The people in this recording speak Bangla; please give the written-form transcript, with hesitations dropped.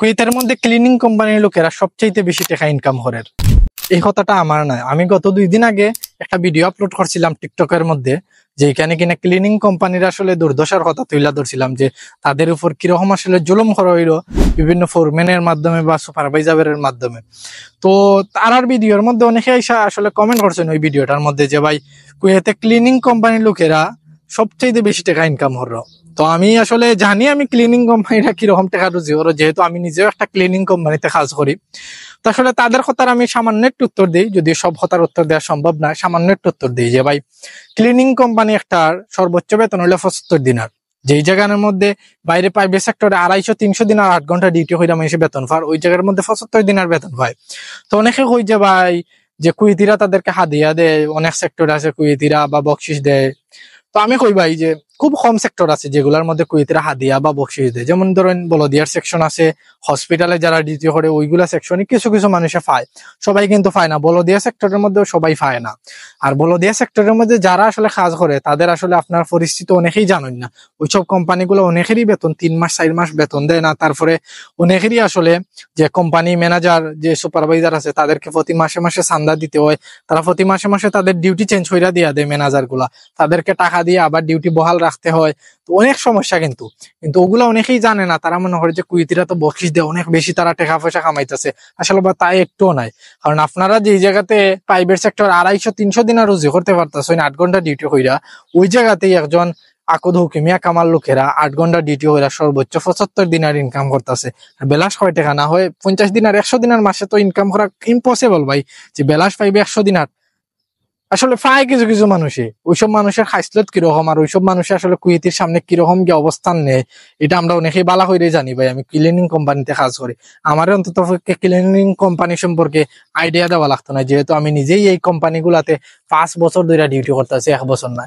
কুয়েতের মধ্যে ক্লিনিং কোম্পানির লোকেরা সবচেয়ে বেশি টাকা ইনকাম করে। এই কথাটা আমার নয়, আমি গত 2 দিন আগে একটা ভিডিও আপলোড করছিলাম টিকটকের মধ্যে, যে এখানে কিনা ক্লিনিং কোম্পানির আসলে দুর্দশার কথা তুলে ধরছিলাম, যে তাদের উপর কিরকম আসলে জুলুম করা হইলো বিভিন্ন ফোরম্যানের মাধ্যমে বা সুপারভাইজারের মাধ্যমে। তো তার ভিডিওর মধ্যে অনেকে আসলে কমেন্ট করছেন ওই ভিডিওটার মধ্যে, যে ভাই কুয়েতে ক্লিনিং কোম্পানির লোকেরা সবচেয়ে বেশি টাকা ইনকাম করলো। তো আমি আসলে জানি আমি ক্লিনিং কোম্পানিটা কিরকম টাকা রুজি করো, যেহেতু আমি নিজেও একটা ক্লিনিং কোম্পানিতে কাজ করি। তো আসলে তাদের কথার আমি সামান্য একটু উত্তর দিই, যদি সব কথার উত্তর দেওয়া সম্ভব না, সামান্য একটু উত্তর দিই যে ভাই ক্লিনিং কোম্পানি একটার সর্বোচ্চ বেতন হলো 75 দিনার। যেই জায়গার মধ্যে বাইরে প্রাইভেট সেক্টরে 250-300 দিনার 8 ঘন্টা ডিউটি হইলে মানুষের বেতন পায়, ওই জায়গার মধ্যে 75 দিনার বেতন পায়। তো অনেকে কই যে ভাই যে কুয়েতিরা তাদেরকে হাদিয়া দেয়, অনেক সেক্টরে আছে কুয়েতিরা বা বকশিস দেয়। তো আমি কই ভাই যে খুব কম সেক্টর আছে যেগুলোর মধ্যে কুয়েতিরা হাদিয়া বা বকশিস দেয়। যেমন ধরেন বলদিয়ার সেকশন আছে, হসপিটালে যারা ডিউটি করে ওইগুলা সেকশনে কিছু কিছু মানুষে পায়, সবাই কিন্তু পায় না। বলদিয়া সেক্টরের মধ্যে সবাই পায় না। আর বলদিয়া সেক্টরের মধ্যে যারা আসলে কাজ করে তাদের আসলে আপনার পরিস্থিতি অনেকেই জানেন না। ওইসব কোম্পানিগুলো অনেকেরই বেতন 3 মাস 4 মাস বেতন দেয় না। তারপরে অনেকেরই আসলে যে কোম্পানি ম্যানেজার যে সুপারভাইজার আছে তাদেরকে প্রতি মাসে মাসে চান্দা দিতে হয়। তারা প্রতি মাসে মাসে তাদের ডিউটি চেঞ্জ হইরা দিয়া দেয় ম্যানেজার গুলা, তাদেরকে টাকা দিয়ে আবার ডিউটি বহাল রাখতে হয়। তো অনেক সমস্যা কিন্তু কিন্তু ওগুলা অনেকেই জানে না। তারা মনে করে যে কুয়েতিরা তো বকশিস দেয় অনেক বেশি, তারা টাকা পয়সা কামাইতেছে। আসলে বা তাই একটুও নাই। কারণ আপনারা যে জায়গাতে প্রাইভেট সেক্টর 250-300 দিন রুজি করতে পারতেছেন 8 ঘন্টা ডিউটি কইরা, ওই জায়গাতেই একজন আকুদ হুকিমিয়া কামাল লোকেরা 8 ঘন্টা ডিউটি কইরা সর্বোচ্চ 75 দিনার ইনকাম করতেছে। বেলাস কয় টাকা না হয় 50 দিনার 100 দিনার মাসে তো ইনকাম করা ইম্পসিবল ভাই, যে বেলাস পাইবে 100 দিনার। আসলে পায় কিছু কিছু মানুষে, ওইসব মানুষের খাইসলত কিরকম আর ওইসব মানুষের আসলে কুয়েতির সামনে কিরকম কি অবস্থান নেয় এটা আমরা অনেকেই বালা হইরে জানি। ভাই আমি ক্লিনিং কোম্পানিতে কাজ করি, আমার অন্তত ক্লিনিং কোম্পানি সম্পর্কে আইডিয়া দেওয়া লাগতো না, যেহেতু আমি নিজেই এই কোম্পানি গুলাতে 5 বছর ধরে ডিউটি করতেছি, 1 বছর না।